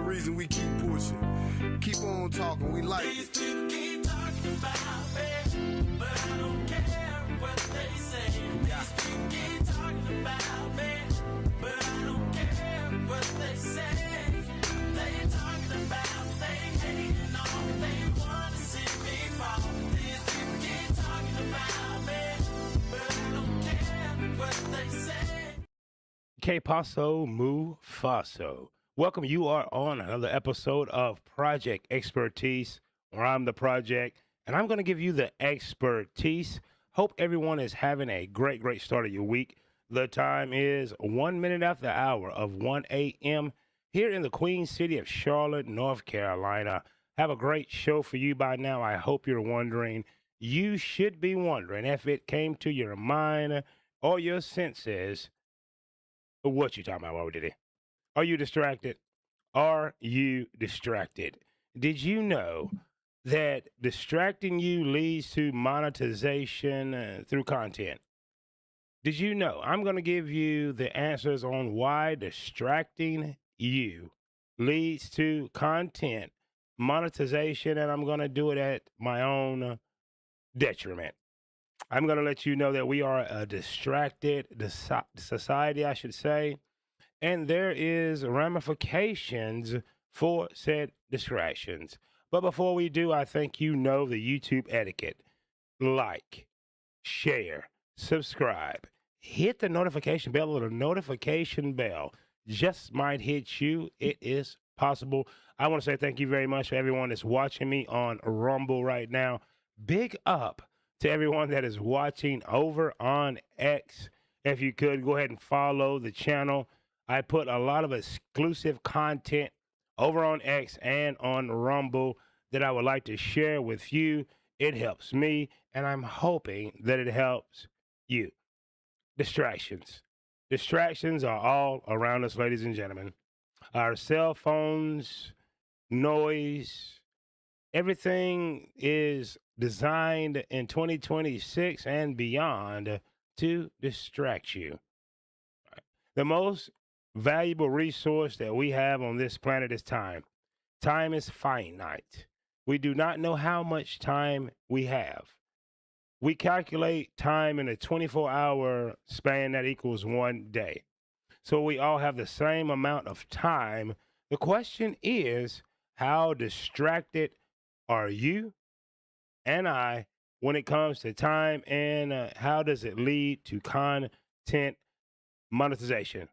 reason we keep pushing. Keep on talking, we like These it. people keep talking about me, but I don't care what they say. These people keep talking about me, but I don't care what they say. They talking about, they hating on, they wanna see me fall. These people keep talking about me, but I don't care what they say. Que paso mu faso. Welcome. You are on another episode of Project Expertise, where I'm the project, and I'm going to give you the expertise. Hope everyone is having a great start of your week. The time is 1 minute after the hour of 1 a.m. here in the Queen City of Charlotte, North Carolina. Have a great show for you by now. I hope you're wondering. You should be wondering if it came to your mind or your senses. What you talking about, What did it? Are you distracted? Are you distracted? Did you know that distracting you leads to monetization through content? Did you know? I'm going to give you the answers on why distracting you leads to content monetization, and I'm going to do it at my own detriment. I'm going to let you know that we are a distracted society, I should say, and there is ramifications for said distractions. But before we do, I think you know the YouTube etiquette. Like, share, subscribe, hit the notification bell, or the notification bell just might hit you. It is possible. I want to say thank you very much for everyone that's watching me on Rumble right now. Big up to everyone that is watching over on X. If you could, go ahead and follow the channel. I put a lot of exclusive content over on X and on Rumble that I would like to share with you. It helps me, and I'm hoping that it helps you. Distractions. Distractions are all around us, ladies and gentlemen. Our cell phones, noise, everything is designed in 2026 and beyond to distract you. The most valuable resource that we have on this planet is time. Time is finite. We do not know how much time we have. We calculate time in a 24-hour span that equals 1 day. So we all have the same amount of time. The question is, how distracted are you and I when it comes to time, and how does it lead to content monetization?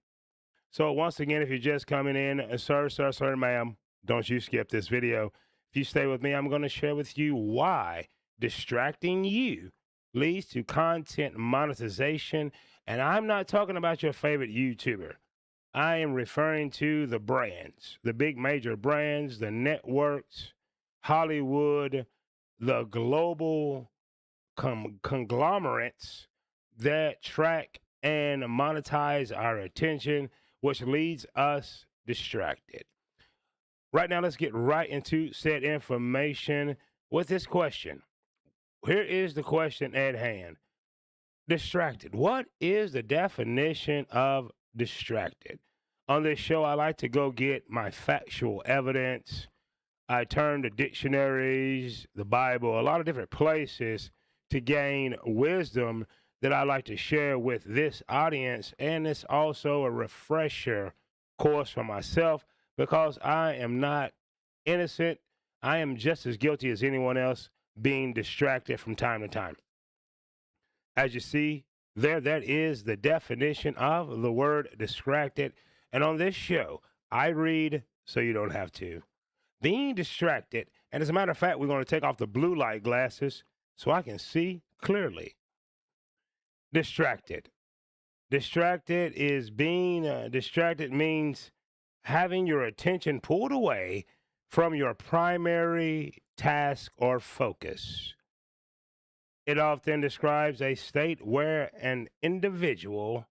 So once again, if you're just coming in, sir, ma'am, don't you skip this video. If you stay with me, I'm going to share with you why distracting you leads to content monetization. And I'm not talking about your favorite YouTuber. I am referring to the brands, the big major brands, the networks, Hollywood, the global conglomerates that track and monetize our attention, which leads us distracted. Right now, let's get right into said information with this question. Here is the question at hand. Distracted. What is the definition of distracted? On this show, I like to go get my factual evidence. I turn to dictionaries, the Bible, a lot of different places to gain wisdom that I like to share with this audience. And it's also a refresher course for myself because I am not innocent. I am just as guilty as anyone else being distracted from time to time. As you see there, that is the definition of the word distracted. And on this show, I read so you don't have to. Being distracted, and as a matter of fact, we're going to take off the blue light glasses so I can see clearly. Distracted. Distracted is being distracted means having your attention pulled away from your primary task or focus. It often describes a state where an individual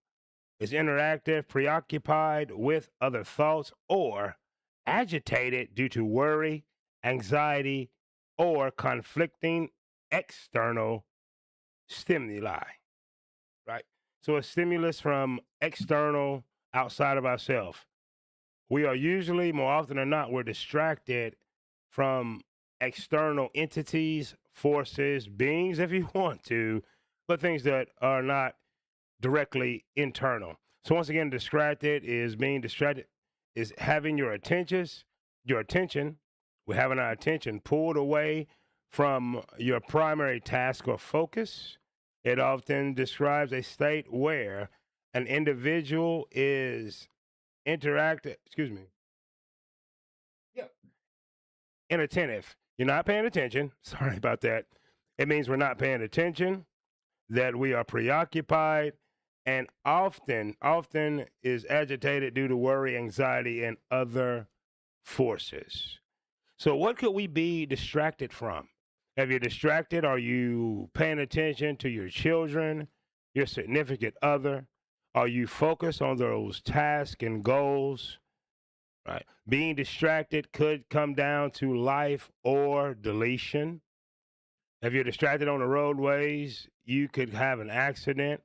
is interactive, preoccupied with other thoughts, or agitated due to worry, anxiety, or conflicting external stimuli, right? So a stimulus from external, outside of ourselves. We are usually, more often than not, we're distracted from external entities, forces, beings, if you want to, but things that are not directly internal. So once again, distracted is being distracted, is having your attention, we're having our attention pulled away from your primary task or focus. It often describes a state where an individual is excuse me, yeah, inattentive. You're not paying attention. Sorry about that. It means we're not paying attention, that we are preoccupied, and often is agitated due to worry, anxiety, and other forces. So, what could we be distracted from? If you're distracted, are you paying attention to your children, your significant other? Are you focused on those tasks and goals? Right. Being distracted could come down to life or deletion. If you're distracted on the roadways, you could have an accident.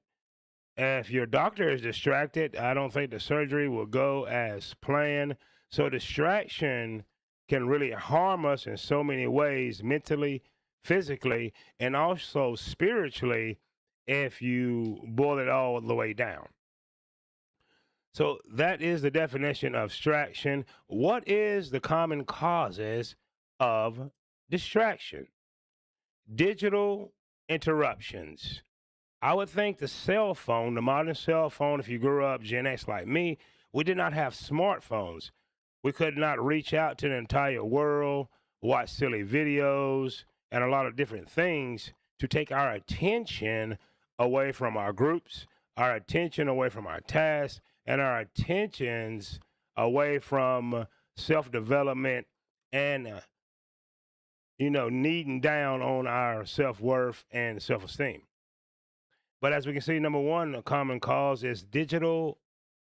If your doctor is distracted, I don't think the surgery will go as planned. So distraction can really harm us in so many ways, mentally, physically, and also spiritually, if you boil it all the way down. So that is the definition of distraction. What is the common causes of distraction? Digital interruptions. I would think the cell phone, the modern cell phone, if you grew up Gen X like me, we did not have smartphones. We could not reach out to the entire world, watch silly videos, and a lot of different things to take our attention away from our groups, our attention away from our tasks, and our attentions away from self-development and kneading down on our self-worth and self-esteem. But as we can see, number one, a common cause is digital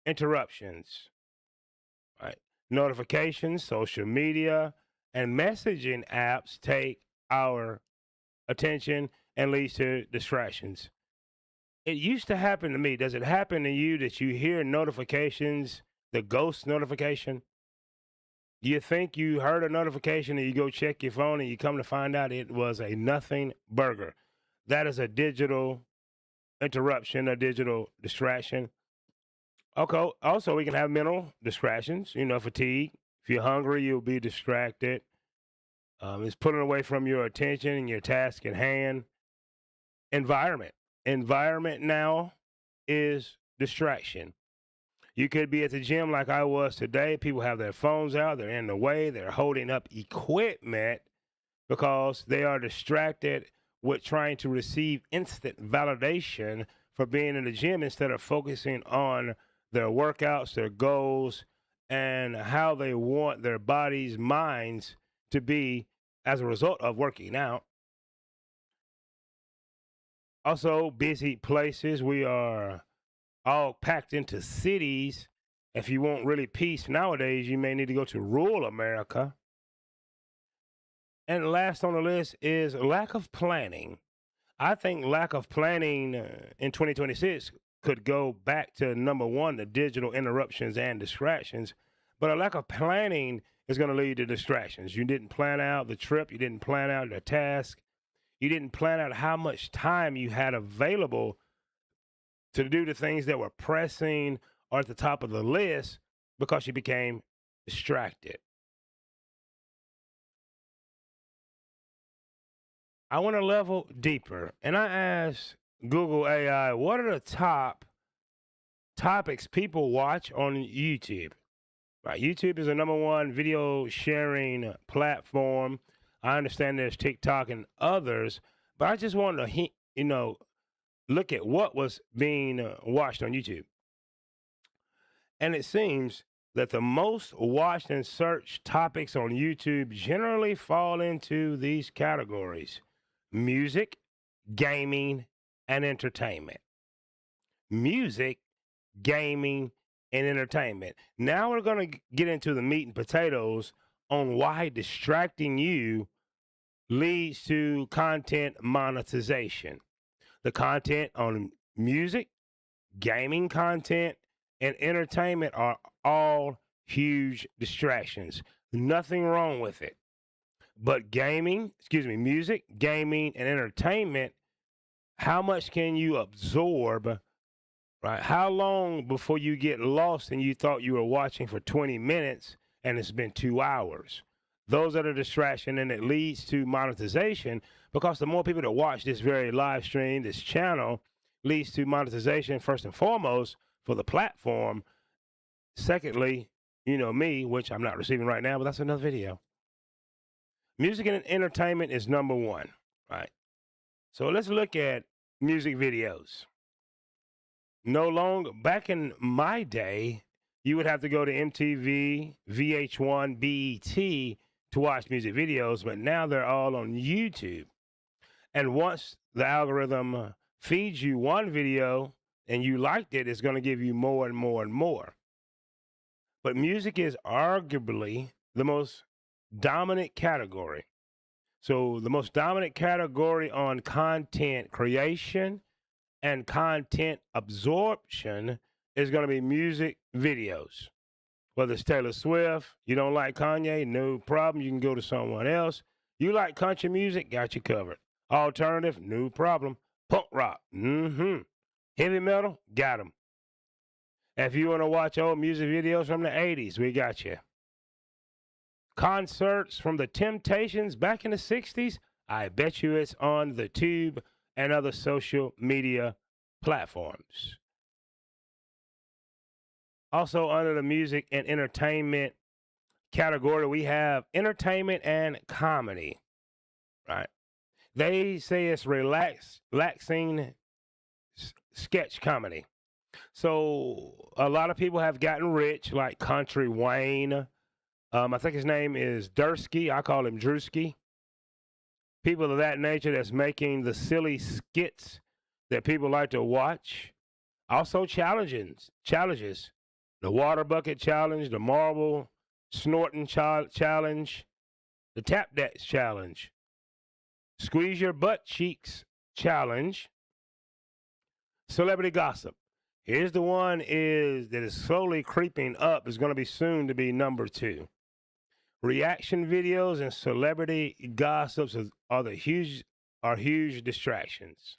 interruptions, right? Notifications, social media, and messaging apps take our attention and leads to distractions. It used to happen to me. Does it happen to you that you hear notifications, the ghost notification? You think you heard a notification and you go check your phone and you come to find out it was a nothing burger. That is a digital interruption, a digital distraction. Okay. Also, we can have mental distractions, fatigue. If you're hungry, you'll be distracted. It's pulling away from your attention and your task at hand. Environment. Environment now is distraction. You could be at the gym like I was today. People have their phones out. They're in the way. They're holding up equipment because they are distracted with trying to receive instant validation for being in the gym instead of focusing on their workouts, their goals, and how they want their bodies, minds to be as a result of working out. Also, busy places. We are all packed into cities. If you want really peace nowadays, you may need to go to rural America. And last on the list is lack of planning. I think lack of planning in 2026 could go back to number one, the digital interruptions and distractions. But a lack of planning is going to lead to distractions. You didn't plan out the trip. You didn't plan out the task. You didn't plan out how much time you had available to do the things that were pressing or at the top of the list because you became distracted. I want to level deeper. And I asked Google AI, what are the top topics people watch on YouTube? Right, YouTube is the number one video sharing platform. I understand there's TikTok and others, but I just wanted to, look at what was being watched on YouTube. And it seems that the most watched and searched topics on YouTube generally fall into these categories: music, gaming, and entertainment. Music, gaming, and entertainment. Now we're going to get into the meat and potatoes on why distracting you leads to content monetization. The content on music, gaming content, and entertainment are all huge distractions. Nothing wrong with it. But music, gaming, and entertainment, how much can you absorb, right? How long before you get lost and you thought you were watching for 20 minutes and it's been 2 hours? Those are the distraction, and it leads to monetization, because the more people that watch this very live stream, this channel, leads to monetization first and foremost for the platform. Secondly, me, which I'm not receiving right now, but that's another video. Music and entertainment is number one, right? So let's look at music videos. No longer, back in my day, you would have to go to MTV, VH1, BET to watch music videos, but now they're all on YouTube. And once the algorithm feeds you one video and you liked it, it's going to give you more and more and more. But music is arguably the most dominant category. So the most dominant category on content creation and content absorption is going to be music videos. Whether it's Taylor Swift, you don't like Kanye, no problem. You can go to someone else. You like country music, got you covered. Alternative, no problem. Punk rock, heavy metal, got them. If you want to watch old music videos from the 80s, we got you. Concerts from the Temptations back in the 60s, I bet you it's on the Tube and other social media platforms. Also, under the music and entertainment category, we have entertainment and comedy, right? They say it's relaxing sketch comedy. So a lot of people have gotten rich, like Country Wayne. I think his name is Dursky. I call him Drewski. People of that nature that's making the silly skits that people like to watch. Also challenges. The water bucket challenge, the marble snorting challenge, the tap dance challenge, squeeze your butt cheeks challenge, celebrity gossip. Here's the one that is slowly creeping up. Is going to be soon to be number 2. Reaction videos and celebrity gossips are huge distractions.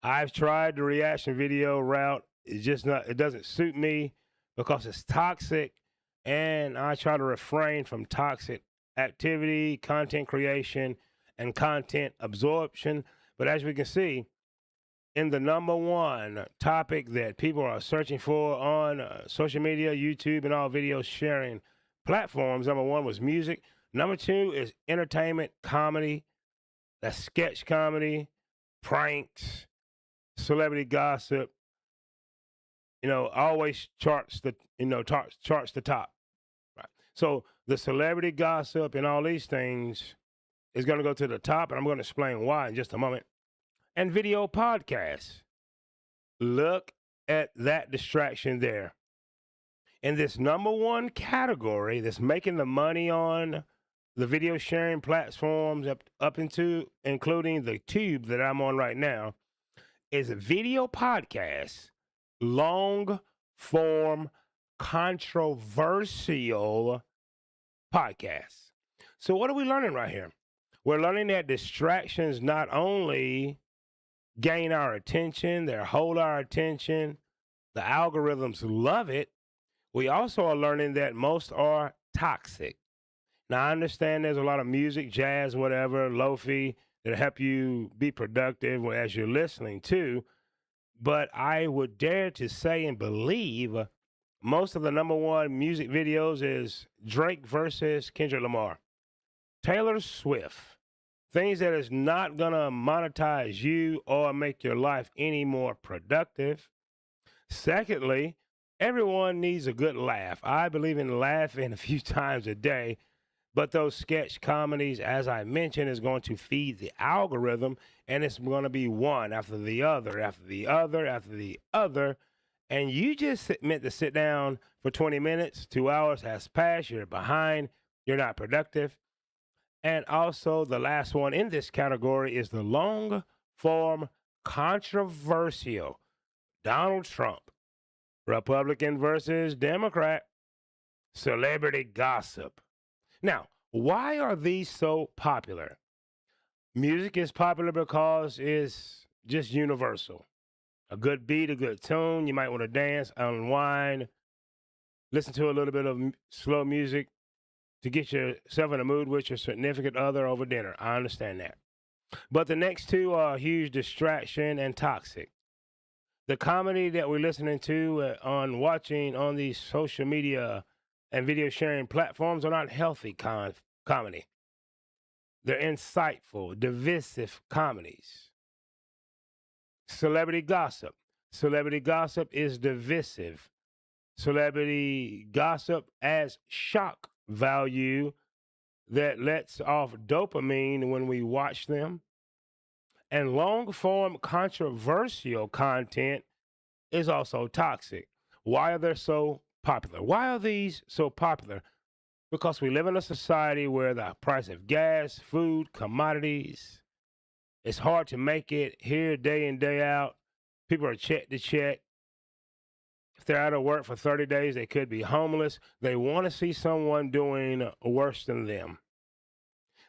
I've tried the reaction video route. It doesn't suit me because it's toxic, and I try to refrain from toxic activity, content creation, and content absorption. But as we can see, in the number one topic that people are searching for on social media, YouTube, and all video sharing platforms, number 1 was music. Number 2 is entertainment, comedy. That's sketch comedy, pranks, celebrity gossip. Always charts the top. Right. So the celebrity gossip and all these things is going to go to the top, and I'm going to explain why in just a moment. And video podcasts. Look at that distraction there. In this number 1 category that's making the money on the video sharing platforms up into including the Tube that I'm on right now, is a video podcast, long form, controversial podcasts. So what are we learning right here? We're learning that distractions not only gain our attention, they hold our attention, the algorithms love it. We also are learning that most are toxic. Now, I understand there's a lot of music, jazz, whatever, lofi, that help you be productive as you're listening to. But I would dare to say and believe most of the number 1 music videos is Drake versus Kendrick Lamar. Taylor Swift. Things that is not going to monetize you or make your life any more productive. Secondly, everyone needs a good laugh. I believe in laughing a few times a day, but those sketch comedies, as I mentioned, is going to feed the algorithm, and it's going to be one after the other, after the other, after the other. And you just meant to sit down for 20 minutes, 2 hours has passed, you're behind, you're not productive. And also the last one in this category is the long form controversial Donald Trump, Republican versus Democrat. celebrity gossip. Now, why are these so popular? Music is popular because it's just universal. A good beat, a good tune, you might want to dance, unwind, listen to a little bit of slow music to get yourself in a mood with your significant other over dinner. I understand that. But the next two are huge distraction and toxic. The comedy that we're listening to on watching on these social media and video sharing platforms are not healthy comedy. They're insightful, divisive comedies. Celebrity gossip. Celebrity gossip is divisive. Celebrity gossip adds shock value that lets off dopamine when we watch them. And long form controversial content is also toxic. Why are they so popular? Why are these so popular? Because we live in a society where the price of gas, food, commodities, it's hard to make it here day in, day out. People are check to check. If they're out of work for 30 days, they could be homeless. They want to see someone doing worse than them.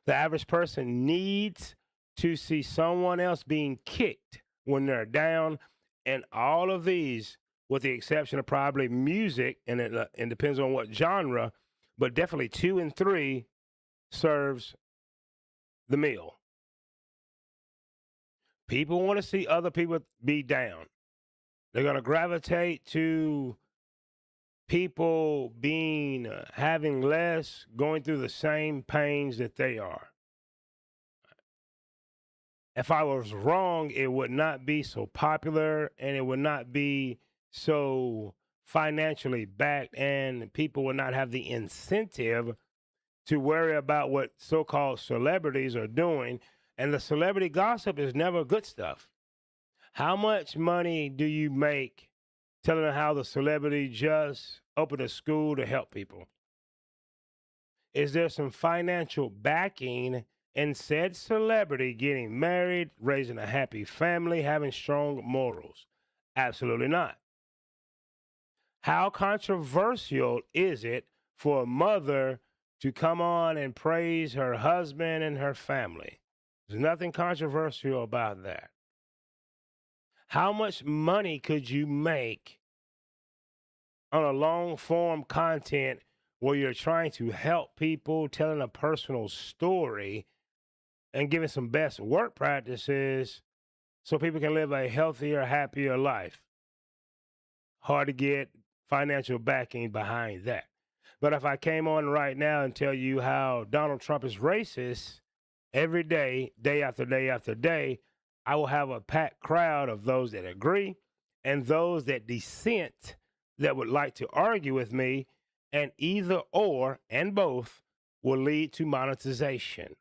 The average person needs to see someone else being kicked when they're down. And all of these, with the exception of probably music, and it depends on what genre, but definitely 2 and 3 serves the meal. People want to see other people be down. They're going to gravitate to people being having less, going through the same pains that they are. If I was wrong, it would not be so popular and it would not be so financially backed, and people would not have the incentive to worry about what so-called celebrities are doing. And the celebrity gossip is never good stuff. How much money do you make telling them how the celebrity just opened a school to help people? Is there some financial backing in said celebrity getting married, raising a happy family, having strong morals? Absolutely not. How controversial is it for a mother to come on and praise her husband and her family? There's nothing controversial about that. How much money could you make on a long form content where you're trying to help people, telling a personal story and giving some best work practices so people can live a healthier, happier life? Hard to get financial backing behind that. But if I came on right now and tell you how Donald Trump is racist every day, day after day after day, I will have a packed crowd of those that agree and those that dissent that would like to argue with me, and either or and both will lead to monetization.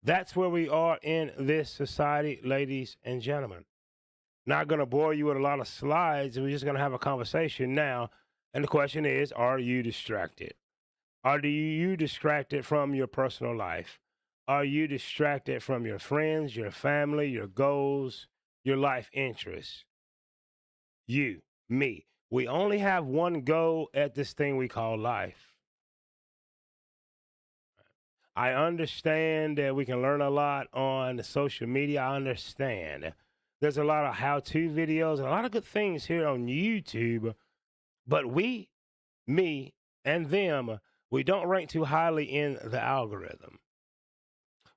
That's where we are in this society, ladies and gentlemen. Not going to bore you with a lot of slides. We're just going to have a conversation now. And the question is, are you distracted? Are you distracted from your personal life? Are you distracted from your friends, your family, your goals, your life interests? You, me. We only have one goal at this thing we call life. I understand that we can learn a lot on social media. I understand. There's a lot of how-to videos and a lot of good things here on YouTube. But we, me, and them, we don't rank too highly in the algorithm.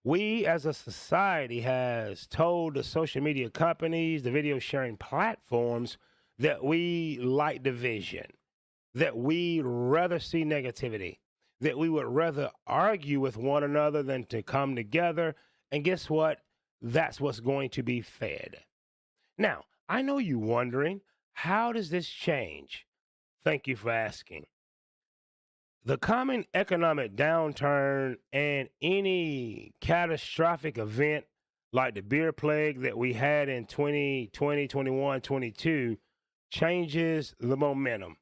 We as a society has told the social media companies, the video sharing platforms, that we like division, that we rather see negativity, that we would rather argue with one another than to come together. And guess what? That's what's going to be fed. Now, I know you wondering, how does this change? Thank you for asking. The coming economic downturn and any catastrophic event like the beer plague that we had in 2020, 21, 22 changes the momentum.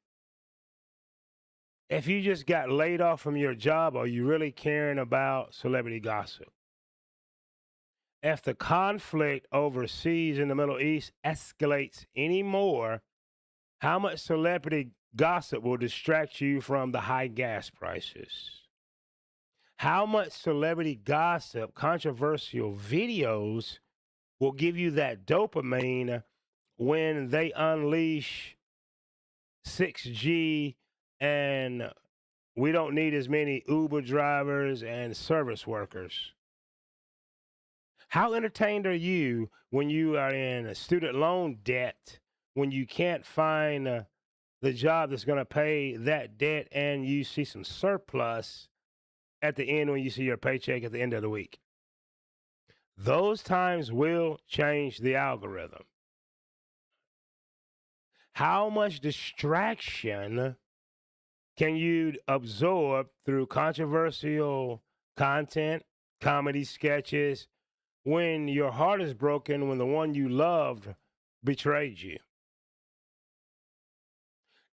If you just got laid off from your job, are you really caring about celebrity gossip? If the conflict overseas in the Middle East escalates any more, how much celebrity gossip will distract you from the high gas prices? How much celebrity gossip, controversial videos will give you that dopamine when they unleash 6G and we don't need as many Uber drivers and service workers? How entertained are you when you are in student loan debt, when you can't find the job that's going to pay that debt and you see some surplus at the end when you see your paycheck at the end of the week? Those times will change the algorithm. How much distraction can you absorb through controversial content, comedy sketches, when your heart is broken when the one you loved betrayed you?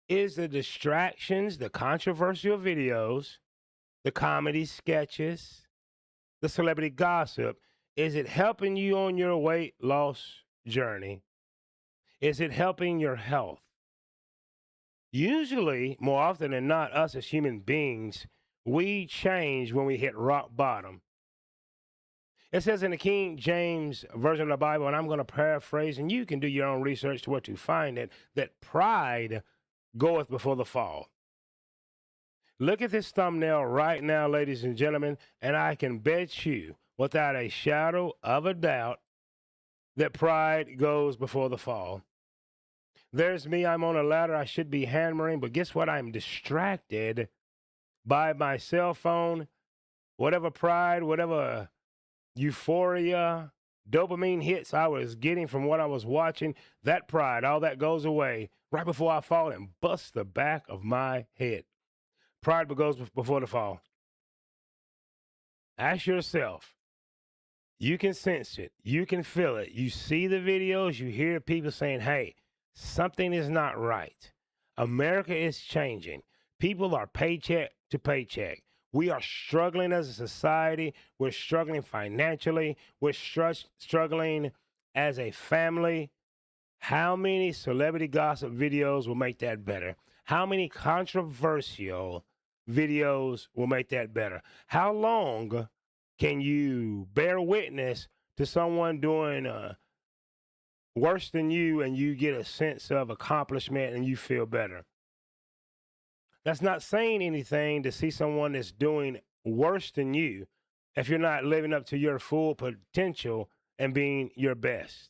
Is the distractions, the controversial videos, the comedy sketches, the celebrity gossip, is it helping you on your weight loss journey? Is it helping your health? Usually, more often than not, us as human beings, we change when we hit rock bottom. It says in the King James Version of the Bible, and I'm going to paraphrase, and you can do your own research to where to find it, that pride goeth before the fall. Look at this thumbnail right now, ladies and gentlemen, and I can bet you, without a shadow of a doubt, that pride goes before the fall. There's me, I'm on a ladder, I should be hammering, but guess what? I'm distracted by my cell phone, whatever pride, whatever euphoria, dopamine hits I was getting from what I was watching, that pride, all that goes away right before I fall and bust the back of my head. Pride goes before the fall. Ask yourself. You can sense it. You can feel it. You see the videos. You hear people saying, hey, something is not right. America is changing. People are paycheck to paycheck. We are struggling as a society. We're struggling financially. We're struggling as a family. How many celebrity gossip videos will make that better? How many controversial videos will make that better? How long can you bear witness to someone doing worse than you and you get a sense of accomplishment and you feel better? That's not saying anything to see someone that's doing worse than you if you're not living up to your full potential and being your best.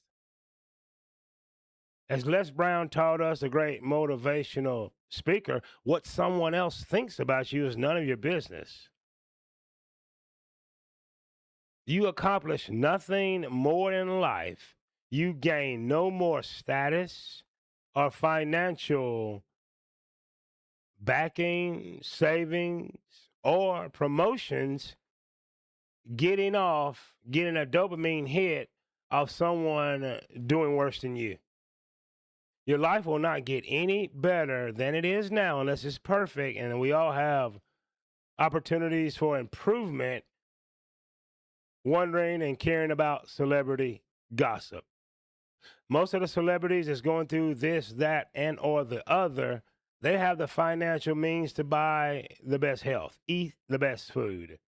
As Les Brown taught us, a great motivational speaker, what someone else thinks about you is none of your business. You accomplish nothing more in life. You gain no more status or financial backing, savings, or promotions getting a dopamine hit of someone doing worse than you. Your life will not get any better than it is now unless it's perfect, and we all have opportunities for improvement, wondering and caring about celebrity gossip. Most of the celebrities that's going through this, that, and or the other, they have the financial means to buy the best health, eat the best food,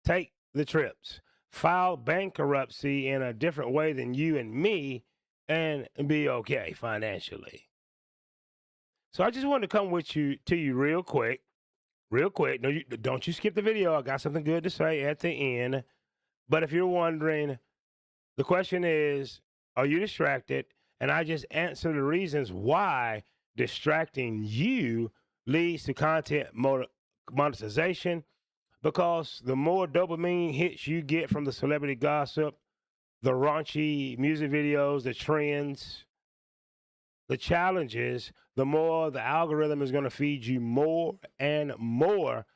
take the trips, file bankruptcy in a different way than you and me, and be okay financially. So I just wanted to come to you real quick. No, don't you skip the video. I got something good to say at the end. But if you're wondering, the question is, are you distracted? And I just answer the reasons why distracting you leads to content monetization. Because the more dopamine hits you get from the celebrity gossip, the raunchy music videos, the trends, the challenges, the more the algorithm is going to feed you more and more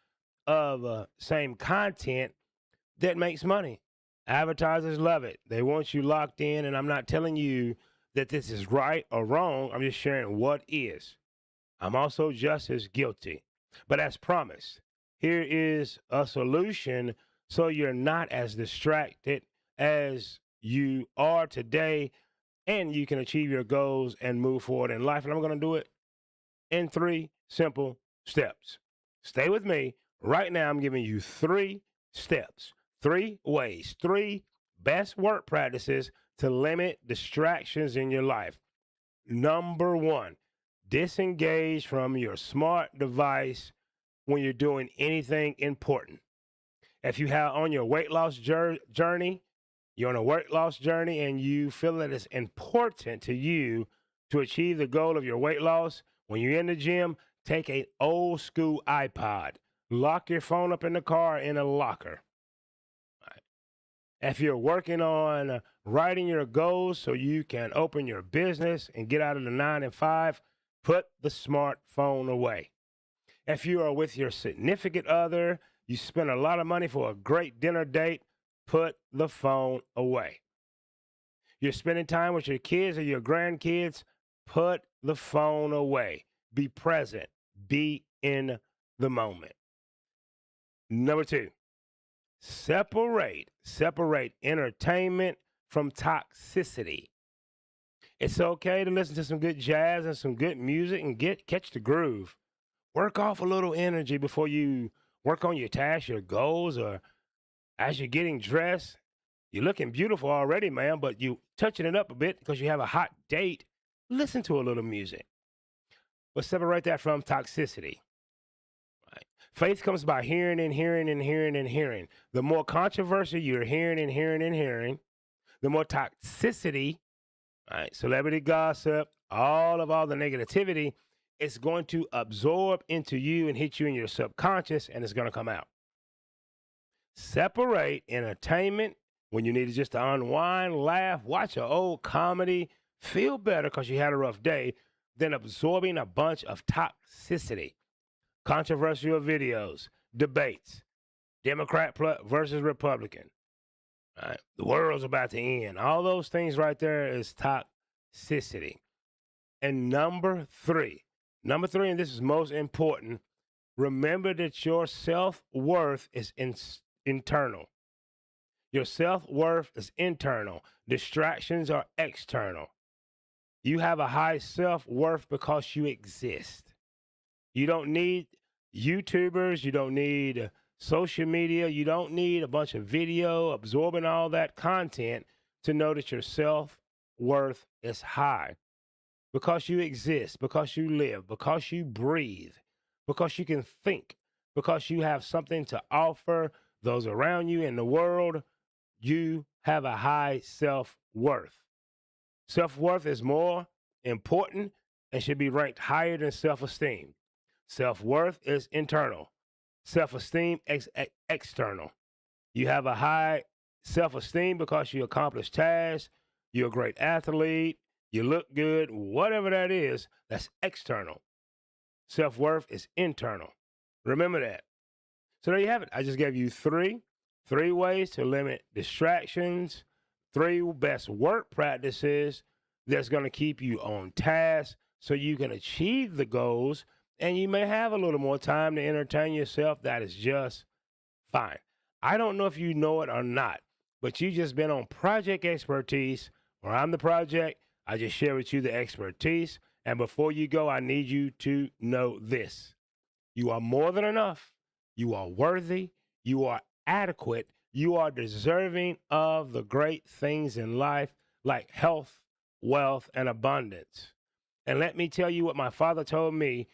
of same content that makes money. Advertisers love it. They want you locked in, and I'm not telling you that this is right or wrong. I'm just sharing what is. I'm also just as guilty. But as promised, here is a solution so you're not as distracted as you are today, and you can achieve your goals and move forward in life. And I'm going to do it in 3 simple steps. Stay with me. Right now, I'm giving you 3 steps, 3 ways, 3 best work practices to limit distractions in your life. Number 1, disengage from your smart device when you're doing anything important. If you have on your weight loss journey, you're on a weight loss journey and you feel that it's important to you to achieve the goal of your weight loss, when you're in the gym, take an old school iPod. Lock your phone up in the car in a locker. Right. If you're working on writing your goals so you can open your business and get out of the 9 and 5, put the smartphone away. If you are with your significant other, you spend a lot of money for a great dinner date, put the phone away. You're spending time with your kids or your grandkids, put the phone away. Be present. Be in the moment. Number 2, separate entertainment from toxicity. It's okay to listen to some good jazz and some good music and catch the groove. Work off a little energy before you work on your tasks, your goals, or as you're getting dressed. You're looking beautiful already, man, but you touching it up a bit because you have a hot date. Listen to a little music. But separate that from toxicity. Right? Faith comes by hearing and hearing and hearing and hearing. The more controversy you're hearing and hearing and hearing, the more toxicity, right? Celebrity gossip, all the negativity, it's going to absorb into you and hit you in your subconscious, and it's going to come out. Separate entertainment when you need to just unwind, laugh, watch an old comedy, feel better because you had a rough day, than absorbing a bunch of toxicity. Controversial videos, debates, Democrat versus Republican. Right? The world's about to end. All those things right there is toxicity. And number 3, and this is most important, remember that your self-worth is internal. Your self-worth is internal. Distractions are external. You have a high self-worth because you exist. You don't need YouTubers. You don't need social media. You don't need a bunch of video absorbing all that content to know that your self-worth is high. Because you exist, because you live, because you breathe, because you can think, because you have something to offer those around you in the world, you have a high self-worth. Self-worth is more important and should be ranked higher than self-esteem. Self-worth is internal. Self-esteem external. You have a high self-esteem because you accomplish tasks, you're a great athlete, you look good, whatever that is, that's external. Self-worth is internal. Remember that. So there you have it. I just gave you three ways to limit distractions, 3 best work practices that's going to keep you on task so you can achieve the goals, and you may have a little more time to entertain yourself. That is just fine. I don't know if you know it or not, but you just been on Project Expertise, where I'm the project. I just share with you the expertise. And before you go, I need you to know this. You are more than enough. You are worthy. You are adequate. You are deserving of the great things in life like health, wealth, and abundance. And let me tell you what my father told me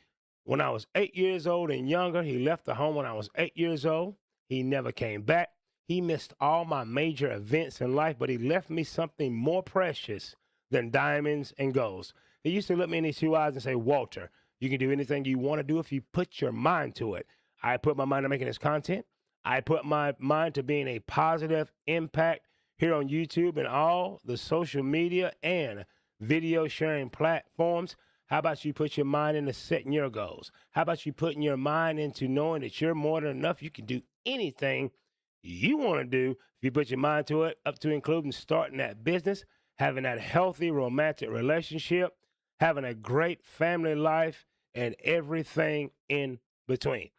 when I was 8 years old and younger. He left the home when I was 8 years old. He never came back. He missed all my major events in life, but he left me something more precious than diamonds and golds. He used to look me in these 2 eyes and say, Walter, you can do anything you want to do if you put your mind to it. I put my mind to making this content. I put my mind to being a positive impact here on YouTube and all the social media and video sharing platforms. How about you put your mind into setting your goals? How about you putting your mind into knowing that you're more than enough? You can do anything you want to do if you put your mind to it, up to including starting that business, having that healthy romantic relationship, having a great family life, and everything in between.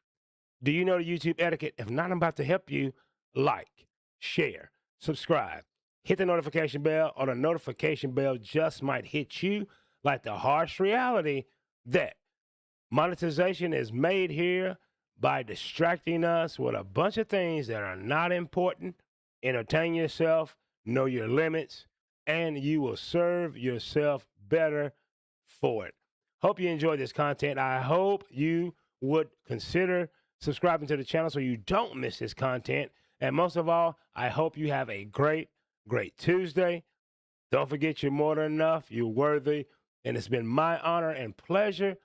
Do you know the YouTube etiquette? If not, I'm about to help you. Like, share, subscribe, hit the notification bell, or the notification bell just might hit you like the harsh reality that Monetization is made here by distracting us with a bunch of things that are not important. Entertain yourself, know your limits, and you will serve yourself better for it. Hope you enjoyed this content. I hope you would consider subscribing to the channel so you don't miss this content. And most of all, I hope you have a great Tuesday. Don't forget you're more than enough. You're worthy. And it's been my honor and pleasure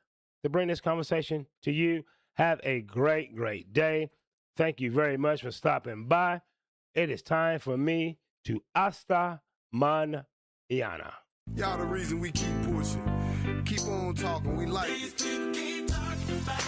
to bring this conversation to you. Have a great day. Thank you very much for stopping by. It is time for me to hasta mañana. Y'all the reason we keep pushing. Keep on talking, we like These it. people keep talking about